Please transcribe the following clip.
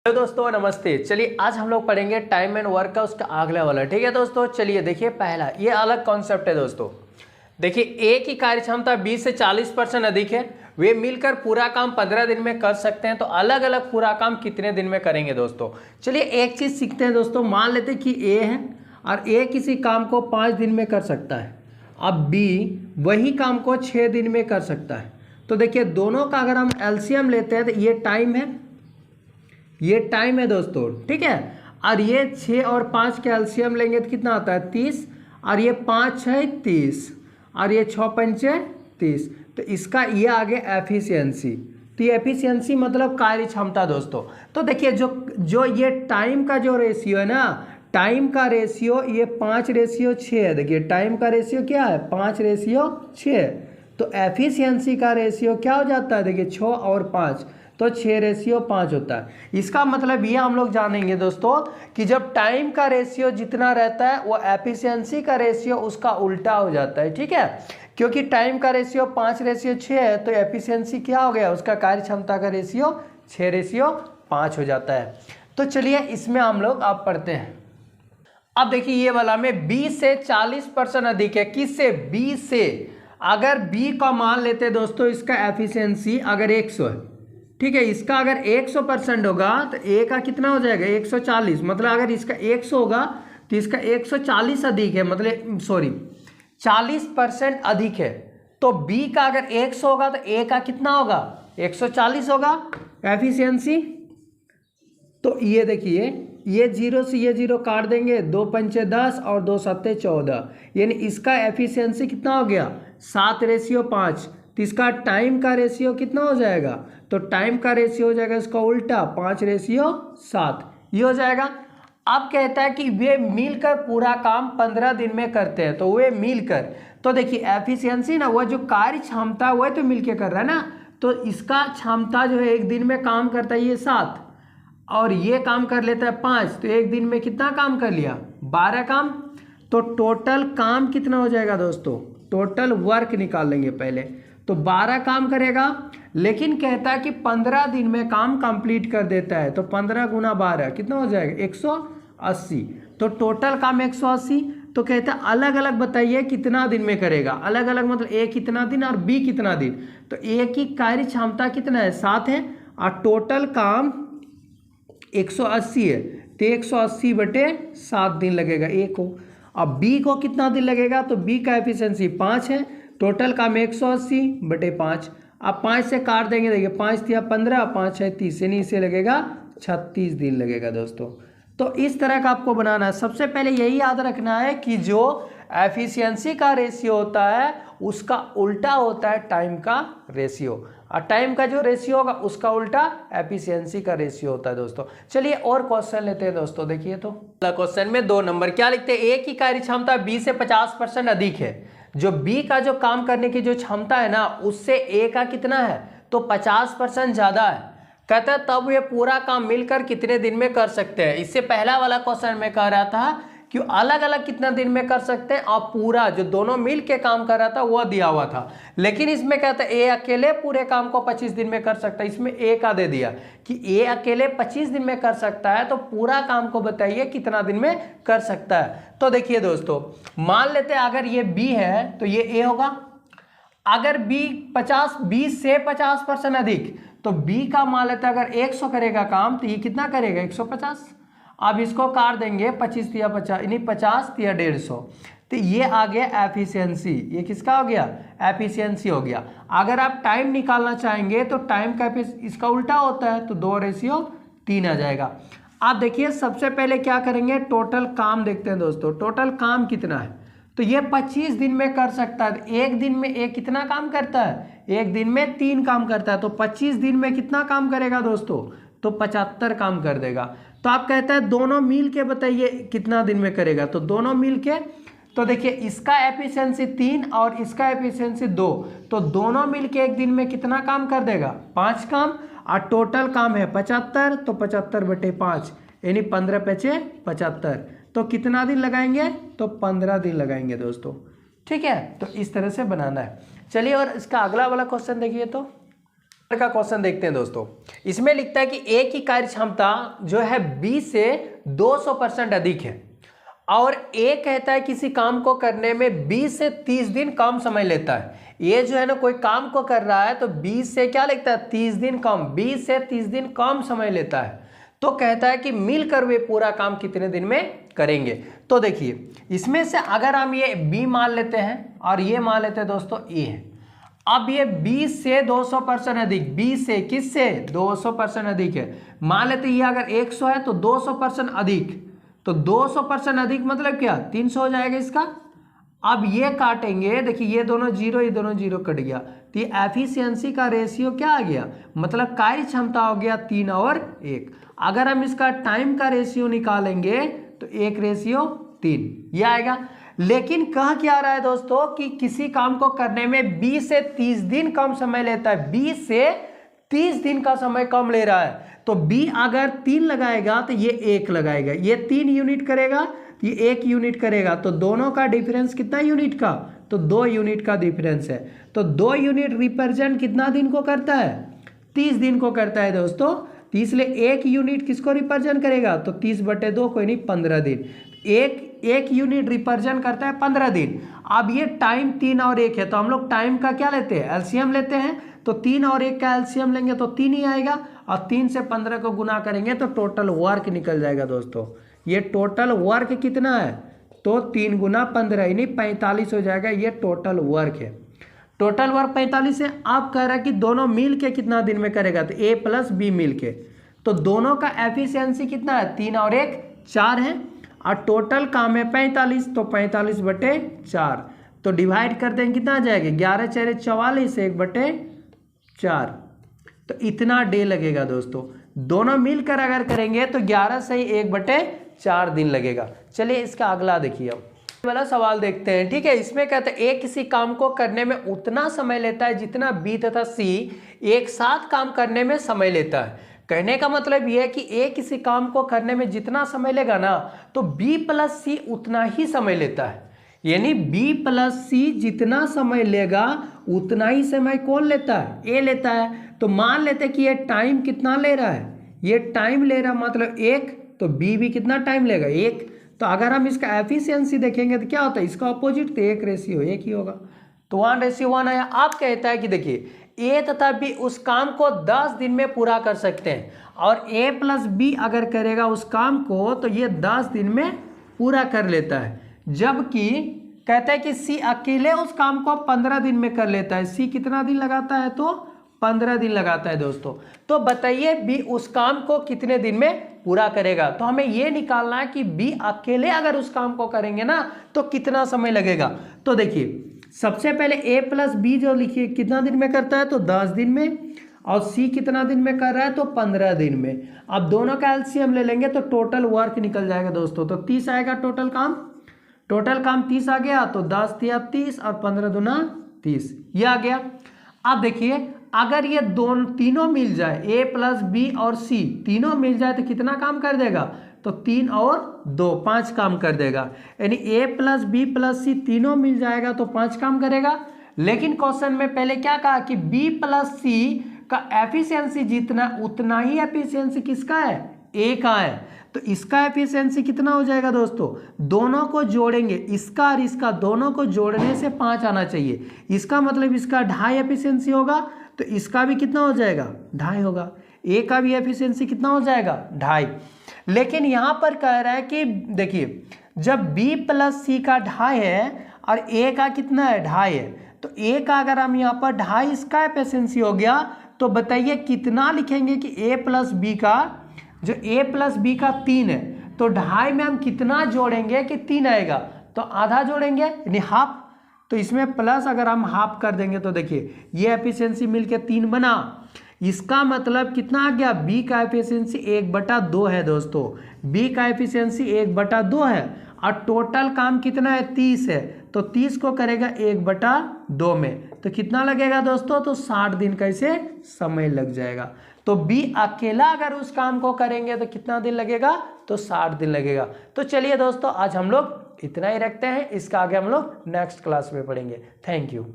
Hello दोस्तों, नमस्ते। चलिए आज हम लोग पढ़ेंगे टाइम एंड वर्क का उसका अगला वाला। ठीक है दोस्तों, चलिए देखिए पहला ये अलग कॉन्सेप्ट है दोस्तों। देखिए ए की कार्य क्षमता 20 से 40% अधिक है, वे मिलकर पूरा काम 15 दिन में कर सकते हैं। तो अलग अलग पूरा काम कितने दिन में करेंगे दोस्तों। चलिए एक चीज़ सीखते हैं दोस्तों। मान लेते हैं कि ए है और ए किसी काम को 5 दिन में कर सकता है, अब बी वही काम को 6 दिन में कर सकता है। तो देखिए दोनों का अगर हम एलसीएम लेते हैं तो ये टाइम है, ये टाइम है दोस्तों, ठीक है। और ये 6 और 5 के एलसीएम लेंगे तो कितना आता है 30, और ये 5 है 30, और ये 6 पंचे 30। तो इसका ये आ गया एफिशिएंसी। तो ये एफिशिएंसी मतलब कार्य क्षमता दोस्तों। तो देखिए जो ये टाइम का जो रेशियो है ना, टाइम का रेशियो ये 5:6 है। देखिए टाइम का रेशियो क्या है 5:6। तो एफिशिएंसी का रेशियो क्या हो जाता है, देखिए 6 और 5 तो 6:5 होता है। इसका मतलब ये हम लोग जानेंगे दोस्तों कि जब टाइम का रेशियो जितना रहता है वो एफिशिएंसी का रेशियो उसका उल्टा हो जाता है, ठीक है। क्योंकि टाइम का रेशियो 5:6 है तो एफिशिएंसी क्या हो गया, उसका कार्य क्षमता का रेशियो 6:5 हो जाता है। तो चलिए इसमें हम लोग अब पढ़ते हैं। अब देखिए ये वाला में 20 से 40% अधिक है। किससे, बी से। अगर बी का मान लेते हैं दोस्तों, इसका एफिशिएंसी अगर 100 है, ठीक है। इसका अगर 100% होगा तो ए का कितना हो जाएगा 140। मतलब अगर इसका 100 होगा तो इसका 140 अधिक है, मतलब सॉरी 40% अधिक है। तो बी का अगर 100 होगा तो ए का कितना होगा 140 होगा एफिशिएंसी। तो ये देखिए ये 0 से ये 0 काट देंगे, 2 पंचे 10 और 2 सत्ते 14, यानी इसका एफिशिएंसी कितना हो गया 7:5। तो इसका टाइम का रेशियो कितना हो जाएगा, तो टाइम का रेशियो हो जाएगा इसका उल्टा 5:7, ये हो जाएगा। अब कहता है कि वे मिलकर पूरा काम 15 दिन में करते हैं। तो वे मिलकर, तो देखिए एफिशिएंसी ना, वह जो कार्य क्षमता वह तो मिलकर कर रहा है ना। तो इसका क्षमता जो है एक दिन में काम करता है ये 7, और ये काम कर लेता है 5। तो एक दिन में कितना काम कर लिया 12 काम। तो टोटल काम कितना हो जाएगा दोस्तों, टोटल वर्क निकाल लेंगे पहले। तो 12 काम करेगा, लेकिन कहता है कि 15 दिन में काम कंप्लीट कर देता है। तो 15 गुना 12 कितना हो जाएगा 180। तो टोटल काम 180। तो कहता है अलग अलग बताइए कितना दिन में करेगा। अलग अलग मतलब ए कितना दिन और बी कितना दिन। तो ए की कार्य क्षमता कितना है 7 है, और टोटल काम 180 है। तो 180/7 दिन लगेगा ए को। अब बी को कितना दिन लगेगा, तो बी का एफिशिएंसी 5 है, टोटल काम 180/5। अब 5 से काट देंगे, देखिए 5 तिया 15, 5 है 30, यानी इसे लगेगा 36 दिन लगेगा दोस्तों। तो इस तरह का आपको बनाना है। सबसे पहले यही याद रखना है कि जो एफिशिएंसी का रेशियो होता है उसका उल्टा होता है टाइम का रेशियो, और टाइम का जो रेशियो होगा उसका उल्टा एफिशिएंसी का रेशियो होता है दोस्तों। चलिए और क्वेश्चन लेते हैं दोस्तों। देखिए तो क्वेश्चन में 2 नंबर क्या लिखते हैं, ए की कार्य क्षमता 20 से 50% अधिक है। जो बी का जो काम करने की जो क्षमता है ना उससे ए का कितना है, तो 50% ज्यादा है। कहता है तब ये पूरा काम मिलकर कितने दिन में कर सकते हैं। इससे पहला वाला क्वेश्चन में कह रहा था कि अलग अलग कितना दिन में कर सकते हैं, और पूरा जो दोनों मिल के काम कर रहा था वह दिया हुआ था। लेकिन इसमें कहता है ए अकेले पूरे काम को 25 दिन में कर सकता है। इसमें ए का दे दिया कि ए अकेले 25 दिन में कर सकता है, तो पूरा काम को बताइए कितना दिन में कर सकता है। तो देखिए दोस्तों मान लेते हैं अगर ये बी है तो ये ए होगा। अगर बी 20 से 50% अधिक, तो बी का मान लेते हैं अगर 100 करेगा काम तो ये कितना करेगा 150। अब इसको काट देंगे 25 तिया 50, यानी 50 तिया 150। तो ये आ गया एफिशिएंसी। ये किसका हो गया एफिशिएंसी हो गया। अगर आप टाइम निकालना चाहेंगे तो टाइम का इसका उल्टा होता है, तो 2:3 आ जाएगा। आप देखिए सबसे पहले क्या करेंगे, टोटल काम देखते हैं दोस्तों। टोटल काम कितना है, तो ये 25 दिन में कर सकता है। एक दिन में एक कितना काम करता है, एक दिन में 3 काम करता है। तो 25 दिन में कितना काम करेगा दोस्तों, तो 75 काम कर देगा। तो आप कहते हैं दोनों मिल के बताइए कितना दिन में करेगा, तो दोनों मिल के, तो देखिए इसका एफिशिएंसी 3 और इसका एफिशिएंसी 2, तो दोनों मिल के एक दिन में कितना काम कर देगा 5 काम, और टोटल काम है 75। तो 75/5 यानी 15×5 = 75। तो कितना दिन लगाएंगे, तो 15 दिन लगाएंगे दोस्तों, ठीक है। तो इस तरह से बनाना है। चलिए और इसका अगला वाला क्वेश्चन देखिए। तो का क्वेश्चन देखते हैं दोस्तों। इसमें लिखता है कि ए की कार्य क्षमता जो है 20 से 200% अधिक है और ए कहता है किसी काम को करने में 20 से 30 दिन कम समय लेता है। ये जो है ना कोई काम को कर रहा है तो 20 से क्या लिखता है 30 दिन कम, 20 से 30 दिन कम समय लेता है। तो कहता है कि मिलकर वे पूरा काम कितने दिन में करेंगे। तो देखिए इसमें से अगर हम ये बी मान लेते हैं और ये मान लेते हैं दोस्तों ए है। अब ये 20 से 200% अधिक, 20 से किससे 200% अधिक है। मान लेते ये अगर 100 है तो 200% अधिक, तो 200% अधिक मतलब क्या 300 हो जाएगा इसका। अब ये काटेंगे, देखिए ये दोनों जीरो कट गया, तो ये एफिशिएंसी का रेशियो क्या आ गया, मतलब कार्य क्षमता हो गया 3 और 1। अगर हम इसका टाइम का रेशियो निकालेंगे तो 1:3 ये आएगा। लेकिन कह क्या रहा है दोस्तों कि किसी काम को करने में 20 से 30 दिन कम समय लेता है, 20 से 30 दिन का समय कम ले रहा है। तो बी अगर 3 लगाएगा तो ये 1 लगाएगा, ये 3 यूनिट करेगा, ये 1 यूनिट करेगा, तो दोनों का डिफरेंस कितना यूनिट का, तो 2 यूनिट का डिफरेंस है। तो 2 यूनिट रिप्रेजेंट कितना दिन को करता है, 30 दिन को करता है दोस्तों। तो इसलिए 1 यूनिट किसको रिप्रेजेंट करेगा, तो 30/2 कोई नहीं 15 दिन। एक यूनिट रिप्रेजेंट करता है 15 दिन। अब ये टाइम 3 और 1 है तो हम लोग टाइम का क्या लेते हैं, एलसीएम लेते हैं। तो 3 और 1 का एलसीएम लेंगे तो 3 ही आएगा और 3 से 15 को गुना करेंगे तो टोटल वर्क निकल जाएगा दोस्तों। ये टोटल वर्क कितना है, तो 3 गुना 15 यानी 45 हो जाएगा, ये टोटल वर्क है। टोटल वर्क 45 है। आप कह रहा है कि दोनों मिल के कितना दिन में करेगा, तो ए प्लस बी मिल के, तो दोनों का एफिशिएंसी कितना है 3 और 1 4 है और टोटल काम है 45, तो 45/4 तो डिवाइड करते हैं कितना आ जाएगा 11 4 44 1/4, तो इतना डे लगेगा दोस्तों। दोनों मिलकर अगर करेंगे तो 11 से 1/4 दिन लगेगा। चलिए इसका अगला देखिए अब वाला सवाल देखते हैं। ठीक है, इसमें कहते हैं ए किसी काम को करने में उतना समय लेता है जितना बी तथा सी एक साथ काम करने में समय लेता है। कहने का मतलब यह है कि ए किसी काम को करने में जितना समय लेगा ना तो बी प्लस सी उतना ही समय लेता है, यानी बी प्लस सी जितना समय लेगा उतना ही समय कौन लेता है, ए लेता है। तो मान लेते हैं कि ये टाइम कितना ले रहा है, ये टाइम ले रहा मतलब 1, तो बी भी कितना टाइम लेगा 1। तो अगर हम इसका एफिशिएंसी देखेंगे तो क्या होता है, इसका अपोजिट तो 1:1 ही होगा, तो 1:1 आया। आप कहता है कि देखिए ए तथा बी उस काम को 10 दिन में पूरा कर सकते हैं और ए प्लस बी अगर करेगा उस काम को तो ये 10 दिन में पूरा कर लेता है, जबकि कहता है कि सी अकेले उस काम को 15 दिन में कर लेता है। सी कितना दिन लगाता है, तो 15 दिन लगाता है दोस्तों। तो बताइए बी उस काम को कितने दिन में पूरा करेगा। तो हमें ये निकालना है कि बी अकेले अगर उस काम को करेंगे ना तो कितना समय लगेगा। तो देखिए सबसे पहले ए प्लस बी जो लिखिए कितना दिन में करता है, तो 10 दिन में, और सी कितना दिन में कर रहा है, तो 15 दिन में। अब दोनों का एलसीएम ले लेंगे तो टोटल वर्क निकल जाएगा दोस्तों, तो 30 आएगा टोटल काम 30 आ गया, तो 10 × 30 और 15 दूना 30 ये आ गया। अब देखिए अगर ये तीनों मिल जाए, ए प्लस बी और सी तीनों मिल जाए तो कितना काम कर देगा, तो 3 और 2 5 काम कर देगा, यानी ए प्लस बी प्लस सी तीनों मिल जाएगा तो 5 काम करेगा। लेकिन क्वेश्चन में पहले क्या कहा कि बी प्लस सी का एफिशिएंसी जितना उतना ही एफिशिएंसी किसका है, ए का है। तो इसका एफिशिएंसी कितना हो जाएगा दोस्तों, दोनों को जोड़ेंगे, इसका और इसका दोनों को जोड़ने से 5 आना चाहिए। इसका मतलब इसका 2.5 एफिशिएंसी होगा, तो इसका भी कितना हो जाएगा 2.5 होगा। ए का भी एफिशिएंसी कितना हो जाएगा 2.5। लेकिन यहाँ पर कह रहा है कि देखिए जब बी प्लस सी का 2.5 है और ए का कितना है 2.5 है, तो ए का अगर हम यहाँ पर 2.5 इसका एफिशिएंसी हो गया, तो बताइए कितना लिखेंगे कि ए प्लस बी का, जो ए प्लस बी का 3 है, तो 2.5 में हम कितना जोड़ेंगे कि 3 आएगा, तो आधा जोड़ेंगे यानी हाफ। तो इसमें प्लस अगर हम हाफ कर देंगे तो देखिए ये एफिशिएंसी मिलके 3 बना। इसका मतलब कितना आ गया, बी का एफिशिएंसी 1/2 है दोस्तों, बी का एफिशिएंसी 1/2 है और टोटल काम कितना है 30 है, तो 30 को करेगा 1/2 में, तो कितना लगेगा दोस्तों, तो 60 दिन का इसे समय लग जाएगा। तो बी अकेला अगर उस काम को करेंगे तो कितना दिन लगेगा, तो 60 दिन लगेगा। तो चलिए दोस्तों आज हम लोग इतना ही रखते हैं, इसका आगे हम लोग नेक्स्ट क्लास में पढ़ेंगे। Thank you.